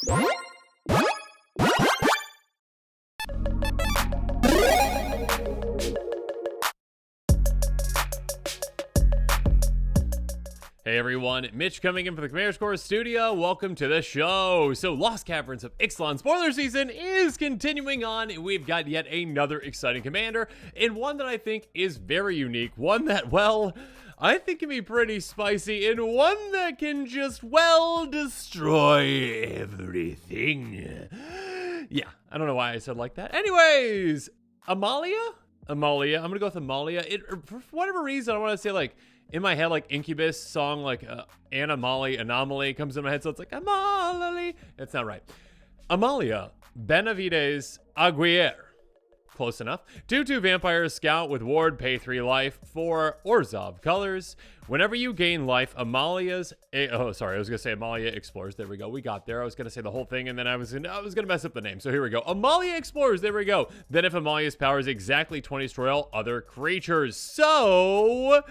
Hey everyone, Mitch coming in for the Commander Score Studio. Welcome to the show. So Lost Caverns of Ixalan spoiler season is continuing on. We've got yet another exciting commander, and one that I think is very unique. One that, well, I think can be pretty spicy, and one that can just, well, destroy everything. Yeah, I don't know why I said like that. Anyways, Amalia? I'm gonna go with Amalia. For whatever reason, I want to say like, in my head, like Incubus song, like Anomaly comes in my head, so it's like Amalia. It's not right. Amalia Benavides Aguirre. Close enough. 2/2 Vampire Scout with Ward, pay 3 life for Orzhov colors. Whenever you gain life, Amalia Explores. There we go. We got there. I was gonna say the whole thing, and then I was gonna mess up the name. So here we go. Amalia Explores. There we go. Then if Amalia's power is exactly 20, destroy all other creatures. So,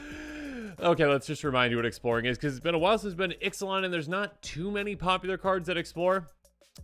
okay, let's just remind you what exploring is, because it's been a while since it's been Ixalan, and there's not too many popular cards that explore.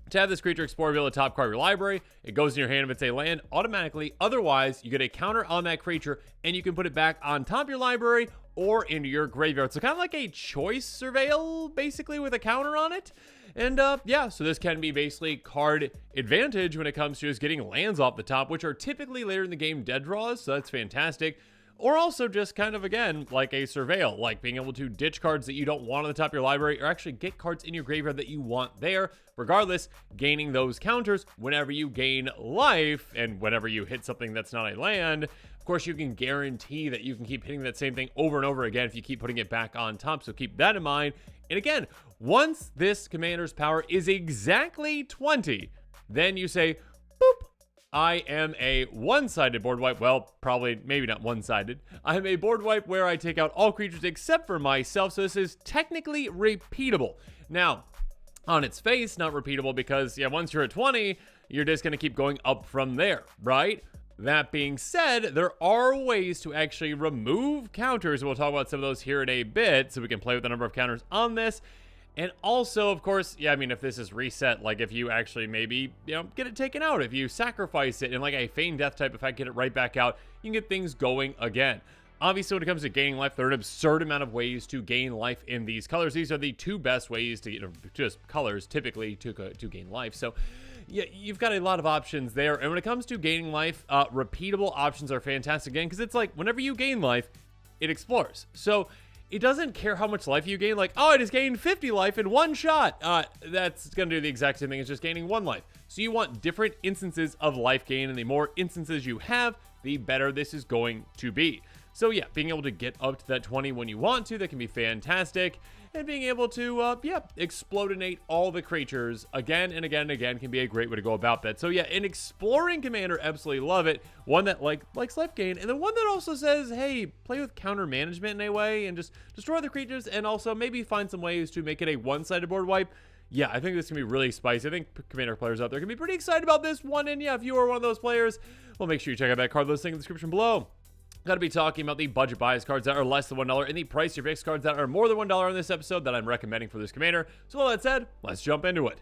To have this creature explore, reveal the top card of your library. It goes in your hand if it's a land automatically. Otherwise, you get a counter on that creature, and you can put it back on top of your library or into your graveyard. So kind of like a choice surveil, basically, with a counter on it. And yeah, so this can be basically card advantage when it comes to just getting lands off the top, which are typically later in the game dead draws, so that's fantastic. Or also just kind of, again, like a surveil, like being able to ditch cards that you don't want on the top of your library, or actually get cards in your graveyard that you want there. Regardless, gaining those counters whenever you gain life, and whenever you hit something that's not a land, of course, you can guarantee that you can keep hitting that same thing over and over again if you keep putting it back on top, so keep that in mind. And again, once this commander's power is exactly 20, then you say, boop, I am a one-sided board wipe. Well, probably, maybe not one-sided. I'm a board wipe where I take out all creatures except for myself, so this is technically repeatable. Now, on its face, not repeatable because, yeah, once you're at 20, you're just going to keep going up from there, right? That being said, there are ways to actually remove counters. We'll talk about some of those here in a bit, so we can play with the number of counters on this. And also, of course, yeah, I mean, if this is reset, like if you actually maybe, you know, get it taken out, if you sacrifice it in like a Feign Death type effect, get it right back out, you can get things going again. Obviously, when it comes to gaining life, there are an absurd amount of ways to gain life in these colors. These are the two best ways to, you know, just colors typically to gain life. So yeah, you've got a lot of options there. And when it comes to gaining life, repeatable options are fantastic again, because it's like whenever you gain life, it explores. So it doesn't care how much life you gain. Like, oh, I just gained 50 life in one shot. That's going to do the exact same thing as just gaining 1 life. So you want different instances of life gain, and the more instances you have, the better this is going to be. So yeah, being able to get up to that 20 when you want to, that can be fantastic. And being able to, yeah, explodinate all the creatures again and again and again can be a great way to go about that. So yeah, an exploring commander, absolutely love it. One that likes life gain, and then one that also says, hey, play with counter management in a way and just destroy the creatures, and also maybe find some ways to make it a one-sided board wipe. Yeah, I think this can be really spicy. I think commander players out there can be pretty excited about this one, and yeah, if you are one of those players, well, make sure you check out that card list link in the description below. Got to be talking about the budget bias cards that are less than $1 and the price your picks cards that are more than $1 in this episode that I'm recommending for this commander. So all that said, let's jump into it.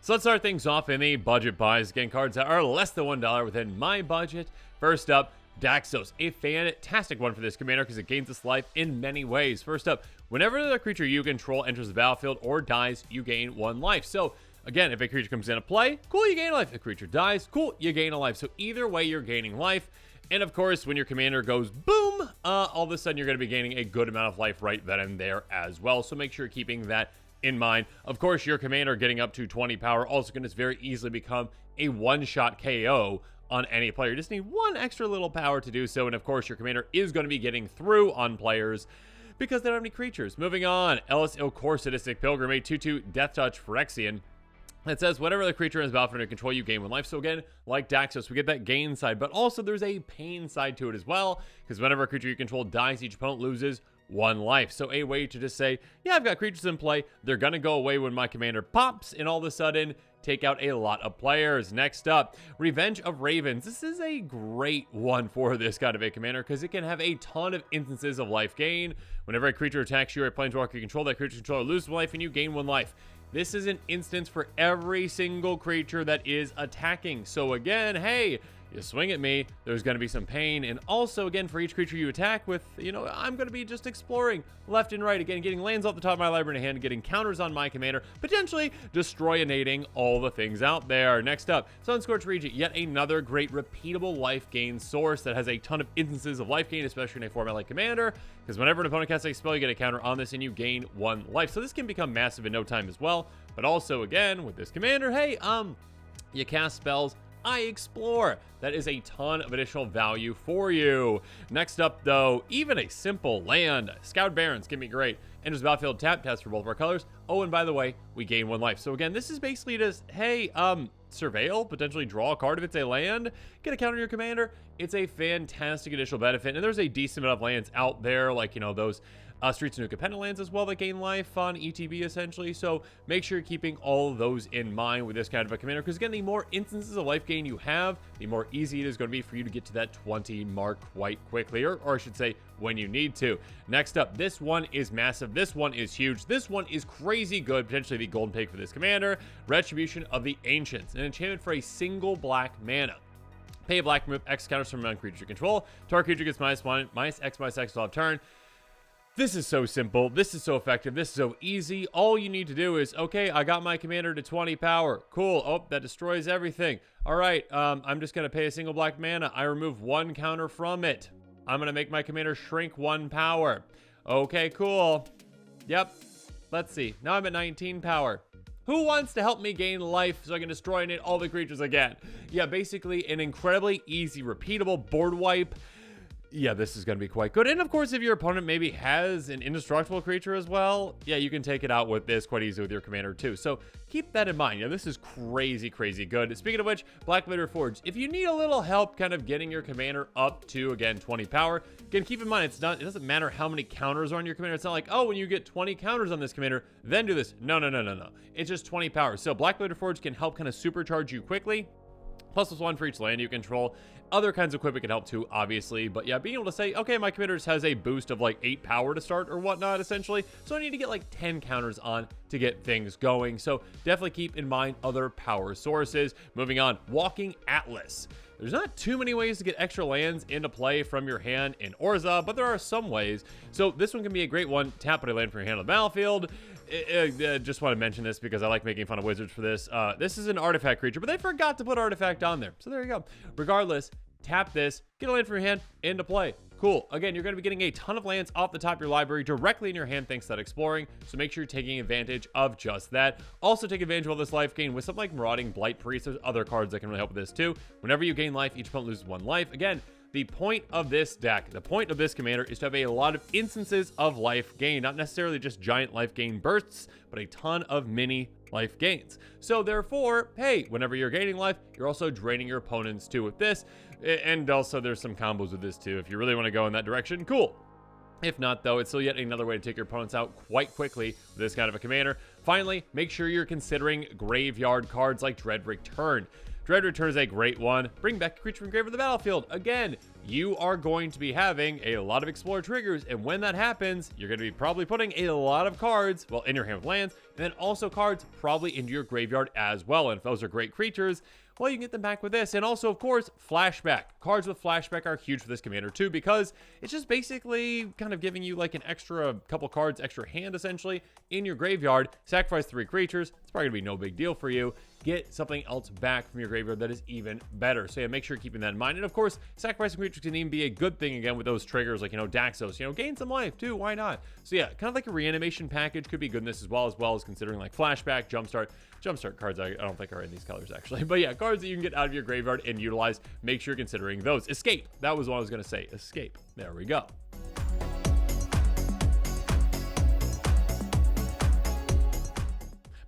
So let's start things off in the budget buys. Again, cards that are less than $1 within my budget. First up, Daxos, a fantastic one for this commander because it gains its life in many ways. First up, whenever the creature you control enters the battlefield or dies, you gain 1 life. So again, if a creature comes into play, cool, you gain a life. If a creature dies, cool, you gain a life. So either way, you're gaining life. And of course, when your commander goes boom, all of a sudden you're going to be gaining a good amount of life right then and there as well. So make sure you're keeping that in mind. Of course, your commander getting up to 20 power also can just very easily become a one-shot KO on any player. You just need 1 extra little power to do so. And of course, your commander is going to be getting through on players because they don't have any creatures. Moving on, Ellis Ilkor, Sadistic Pilgrim, a 2/2 Death Touch Phyrexian. It says, whenever the creature is battlefield under control, you gain 1 life. So again, like Daxos, we get that gain side, but also there's a pain side to it as well, because whenever a creature you control dies, each opponent loses 1 life. So a way to just say, yeah, I've got creatures in play. They're going to go away when my commander pops, and all of a sudden, take out a lot of players. Next up, Revenge of Ravens. This is a great one for this kind of a commander because it can have a ton of instances of life gain. Whenever a creature attacks you or a planeswalker you control, that creature's controller loses life and you gain 1 life. This is an instance for every single creature that is attacking. So again, hey, you swing at me, there's going to be some pain. And also, again, for each creature you attack with, I'm going to be just exploring left and right. Again, getting lands off the top of my library in hand, getting counters on my commander, potentially destroyinating all the things out there. Next up, Sunscorched Regent, yet another great repeatable life gain source that has a ton of instances of life gain, especially in a format like Commander, because whenever an opponent casts a spell, you get a counter on this and you gain 1 life. So this can become massive in no time as well. But also, again, with this commander, hey, you cast spells, I explore. That is a ton of additional value for you. Next up, though, even a simple land. Scout Barrens can be great. Enters the battlefield, test for both of our colors. Oh, and by the way, we gain 1 life. So again, this is basically just, hey, surveil, potentially draw a card if it's a land, get a counter on your commander. It's a fantastic additional benefit. And there's a decent amount of lands out there, like, those Streets of Nuka Pendant lands as well that gain life on ETB essentially. So make sure you're keeping all of those in mind with this kind of a commander, because again, the more instances of life gain you have, the more easy it is going to be for you to get to that 20 mark quite quickly, or I should say when you need to. Next up, this one is massive. This one is huge. This one is crazy good, potentially the golden pick for this commander. Retribution of the Ancients, an enchantment for a single black mana. Pay a black, remove X counters from non-creature you control. Target creature gets -1, -X/X till turn. This is so simple. This is so effective. This is so easy. All you need to do is, okay, I got my commander to 20 power. Cool. Oh, that destroys everything. All right, I'm just going to pay a single black mana. I remove 1 counter from it. I'm going to make my commander shrink 1 power. Okay, cool. Yep. Let's see. Now I'm at 19 power. Who wants to help me gain life so I can destroy all the creatures again? Yeah, basically an incredibly easy, repeatable board wipe. Yeah, this is going to be quite good. And of course, if your opponent maybe has an indestructible creature as well, yeah, you can take it out with this quite easily with your commander too. So keep that in mind. Yeah, this is crazy, crazy good. Speaking of which, Black Glitter Forge, if you need a little help kind of getting your commander up to, again, 20 power, again, keep in mind, it doesn't matter how many counters are on your commander. It's not like, oh, when you get 20 counters on this commander, then do this. No. It's just 20 power. So Black Glitter Forge can help kind of supercharge you quickly. +1 for each land you control. Other kinds of equipment can help too, obviously. But yeah, being able to say, okay, my commander just has a boost of like 8 power to start or whatnot, essentially. So I need to get like 10 counters on to get things going. So definitely keep in mind other power sources. Moving on, Walking Atlas. There's not too many ways to get extra lands into play from your hand in Orza, but there are some ways. So this one can be a great one. Tap, put a land from your hand on the battlefield. Just want to mention this because I like making fun of wizards for this. This is an artifact creature, but they forgot to put artifact on there. So there you go. Regardless, tap this, get a land from your hand, into play. Cool. Again, you're going to be getting a ton of lands off the top of your library directly in your hand thanks to that exploring, so make sure you're taking advantage of just that. Also take advantage of all this life gain with something like Marauding Blight Priest. There's other cards that can really help with this too. Whenever you gain life, each opponent loses 1 life. Again, the point of this deck, the point of this commander is to have a lot of instances of life gain, not necessarily just giant life gain bursts, but a ton of mini life gains. So therefore, hey, whenever you're gaining life, you're also draining your opponents too with this. And also there's some combos with this too. If you really want to go in that direction, cool. If not, though, it's still yet another way to take your opponents out quite quickly with this kind of a commander. Finally, make sure you're considering graveyard cards like Dread Return. Dread Return is a great one. Bring back a creature from grave to the battlefield. Again, you are going to be having a lot of Explorer triggers, and when that happens, you're going to be probably putting a lot of cards, well, in your hand with lands, and then also cards probably into your graveyard as well. And if those are great creatures, well, you can get them back with this. And also, of course, flashback. Cards with flashback are huge for this commander too, because it's just basically kind of giving you like an extra couple cards, extra hand essentially in your graveyard. Sacrifice 3 creatures. It's probably gonna be no big deal for you. Get something else back from your graveyard that is even better. So yeah, make sure you're keeping that in mind. And of course, sacrificing creatures can even be a good thing again with those triggers, like, Daxos, gain some life too, why not? So yeah, kind of like a reanimation package could be good in this as well as considering like flashback, jumpstart cards I don't think are in these colors actually. But yeah, cards that you can get out of your graveyard and utilize, make sure you're considering those. Escape, that was what I was gonna say, escape. There we go.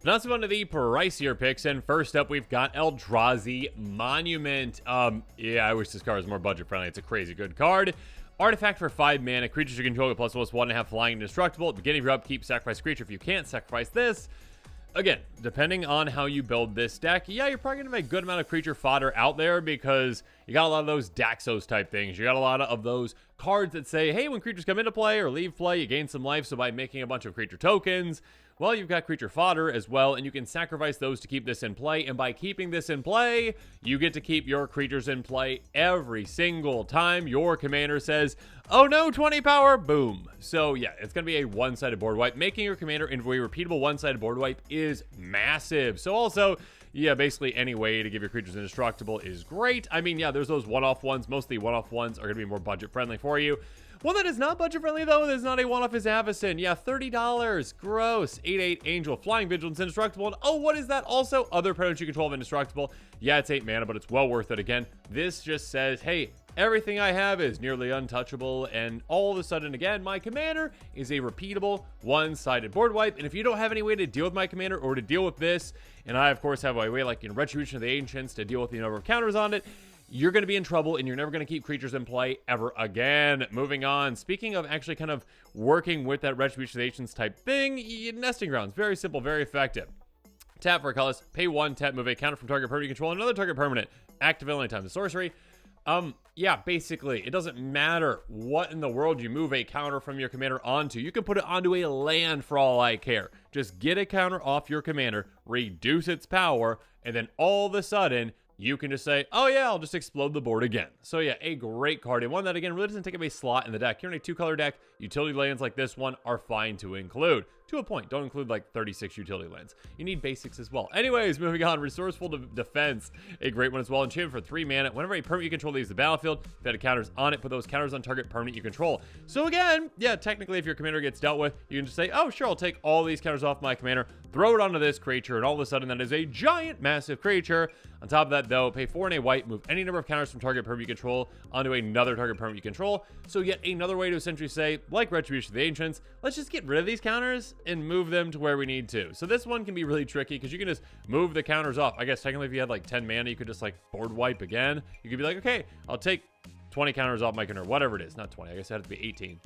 Now let's move on to the pricier picks, and first up we've got Eldrazi Monument. Yeah, I wish this card was more budget friendly. It's a crazy good card. Artifact for 5 mana. Creatures you control get +1/+1.5 flying indestructible. At the beginning of your upkeep, sacrifice a creature. If you can't sacrifice this, again, depending on how you build this deck, yeah, you're probably going to have a good amount of creature fodder out there because you got a lot of those Daxos type things. You got a lot of those cards that say, hey, when creatures come into play or leave play, you gain some life. So by making a bunch of creature tokens, well, you've got creature fodder as well, and you can sacrifice those to keep this in play. And by keeping this in play, you get to keep your creatures in play every single time your commander says, oh no, 20 power, boom. So yeah, it's going to be a one-sided board wipe. Making your commander into a repeatable one-sided board wipe is massive. So also, yeah, basically any way to give your creatures indestructible is great. I mean, yeah, there's those one-off ones. Most of the one-off ones are going to be more budget-friendly for you. One that is not budget-friendly, though, that's not a one-off is Avacyn. Yeah, $30. Gross. 8/8 Angel. Flying Vigilance, indestructible. And oh, what is that? Also, other predators you control of indestructible. Yeah, it's 8 mana, but it's well worth it. Again, this just says, hey, everything I have is nearly untouchable, and all of a sudden, again, my commander is a repeatable one-sided board wipe. And if you don't have any way to deal with my commander or to deal with this, and I, of course, have a way like in Retribution of the Ancients to deal with the number of counters on it, you're going to be in trouble, and you're never going to keep creatures in play ever again. Moving on. Speaking of actually kind of working with that Retribution of the Ancients type thing, Nesting Grounds. Very simple, very effective. Tap for a colorless, pay 1, tap, move a counter from target permanent you control, another target permanent. Active anytime. The sorcery. Yeah, basically, it doesn't matter what in the world you move a counter from your commander onto. You can put it onto a land for all I care. Just get a counter off your commander, reduce its power, and then all of a sudden, you can just say, oh yeah, I'll just explode the board again. So yeah, a great card. And one that, again, really doesn't take up a slot in the deck. You're in a 2-color deck. Utility lands like this one are fine to include. To a point. Don't include like 36 utility lands. You need basics as well. Anyways, moving on. Resourceful Defense. A great one as well. Enchantment for 3 mana. Whenever a permanent you control leaves the battlefield, if you had counters on it, put those counters on target permanent you control. So again, yeah, technically if your commander gets dealt with, you can just say, oh sure, I'll take all these counters off my commander, throw it onto this creature, and all of a sudden that is a giant, massive creature. On top of that though, pay 4 and a white, move any number of counters from target permanent you control onto another target permanent you control. So yet another way to essentially say, like Retribution of the Ancients, let's just get rid of these counters and move them to where we need to. So this one can be really tricky because you can just move the counters off. I guess technically if you had like 10 mana, you could just like board wipe again. You could be like, okay, I'll take 20 counters off my commander, whatever it is. Not 20, I guess it had to be 18.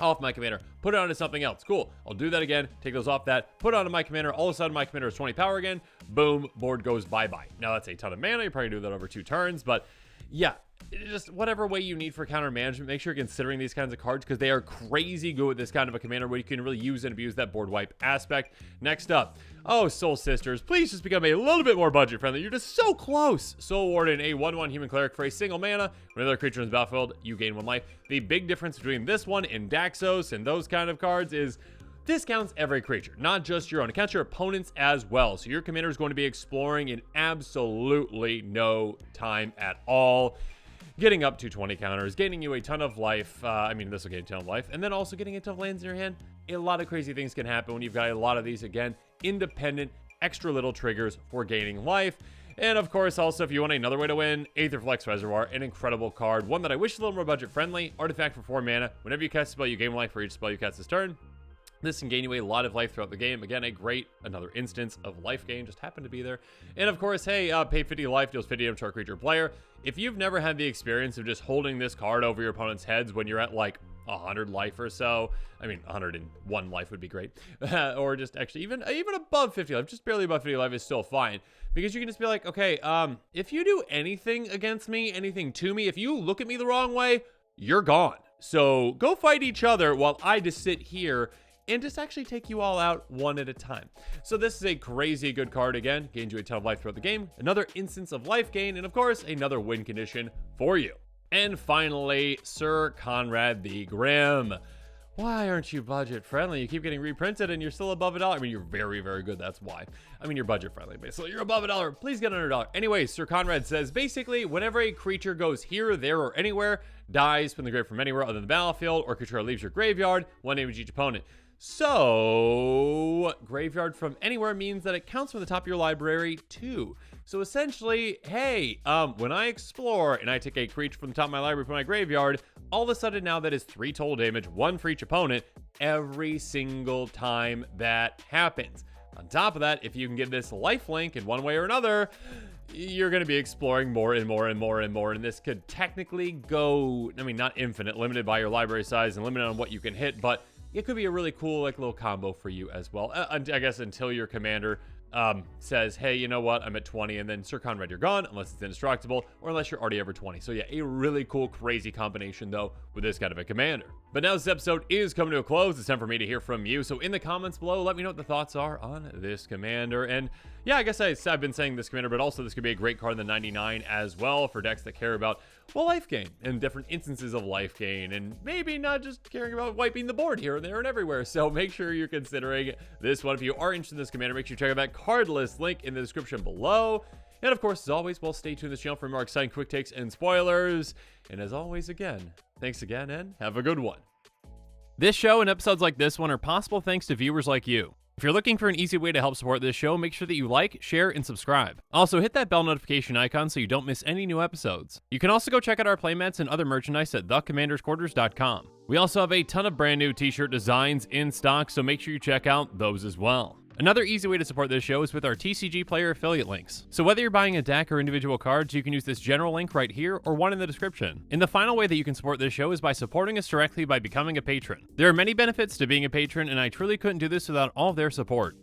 Off my commander, put it onto something else. Cool. I'll do that again. Take those off that, put it onto my commander. All of a sudden, my commander is 20 power again. Boom, board goes bye-bye. Now, that's a ton of mana. You probably do that over 2 turns, but yeah, just whatever way you need for counter management, make sure you're considering these kinds of cards because they are crazy good with this kind of a commander where you can really use and abuse that board wipe aspect. Next up, oh, Soul Sisters, please just become a little bit more budget friendly. You're just so close. Soul Warden, a 1/1 human cleric for a single mana. When another creature in the battlefield, you gain 1 life. The big difference between this one and Daxos and those kind of cards is this counts every creature, not just your own. It counts your opponents as well. So your commander is going to be exploring in absolutely no time at all. Getting up to 20 counters, gaining you a ton of life. I mean, this will gain a ton of life. And then also getting a ton of lands in your hand. A lot of crazy things can happen when you've got a lot of these, again, independent, extra little triggers for gaining life. And of course, also, if you want another way to win, Aetherflex Reservoir, an incredible card. One that I wish was a little more budget friendly. Artifact for 4 mana. Whenever you cast a spell, you gain 1 life for each spell you cast this turn. This can gain you a lot of life throughout the game. Again, another instance of life gain, just happened to be there. And of course, hey, pay 50 life, deals 50 damage to our creature player. If you've never had the experience of just holding this card over your opponent's heads when you're at like 100 life or so, I mean, 101 life would be great. Or just actually even above 50 life, just barely above 50 life is still fine. Because you can just be like, okay, if you do anything against me, anything to me, if you look at me the wrong way, you're gone. So go fight each other while I just sit here and just actually take you all out one at a time. So this is a crazy good card. Again, gains you a ton of life throughout the game, another instance of life gain, and of course, another win condition for you. And finally, Sir Conrad the Grim. Why aren't you budget friendly? You keep getting reprinted and you're still above $1. I mean, you're very, very good. That's why. I mean, you're budget friendly, basically. You're above $1. Please get under $1. Anyway, Sir Conrad says, basically, whenever a creature goes here, there, or anywhere, dies from the grave from anywhere other than the battlefield, or creature leaves your graveyard, 1 damage each opponent. So, graveyard from anywhere means that it counts from the top of your library too. So essentially, hey, when I explore and I take a creature from the top of my library from my graveyard, all of a sudden now that is 3 total damage, 1 for each opponent, every single time that happens. On top of that, if you can get this lifelink in one way or another, you're going to be exploring more and more and more and more. And this could technically go, I mean, not infinite, limited by your library size and limited on what you can hit, but it could be a really cool like little combo for you as well. I guess until your commander says, hey, you know what, I'm at 20, and then Sir Conrad, you're gone, unless it's indestructible, or unless you're already over 20. So yeah, a really cool, crazy combination, though, with this kind of a commander. But now this episode is coming to a close. It's time for me to hear from you. So in the comments below, let me know what the thoughts are on this commander. And yeah, I guess I've been saying this commander, but also this could be a great card in the 99 as well for decks that care about, well, life gain and different instances of life gain, and maybe not just caring about wiping the board here and there and everywhere. So make sure you're considering this one. If you are interested in this commander, make sure you check out that card list link in the description below. And of course, as always, well, stay tuned to this channel for more exciting quick takes and spoilers. And as always, again, thanks again, and have a good one. This show and episodes like this one are possible thanks to viewers like you. If you're looking for an easy way to help support this show, make sure that you like, share, and subscribe. Also, hit that bell notification icon so you don't miss any new episodes. You can also go check out our playmats and other merchandise at thecommandersquarters.com. We also have a ton of brand new t-shirt designs in stock, so make sure you check out those as well. Another easy way to support this show is with our TCG player affiliate links. So whether you're buying a deck or individual cards, you can use this general link right here or one in the description. And the final way that you can support this show is by supporting us directly by becoming a patron. There are many benefits to being a patron, and I truly couldn't do this without all of their support.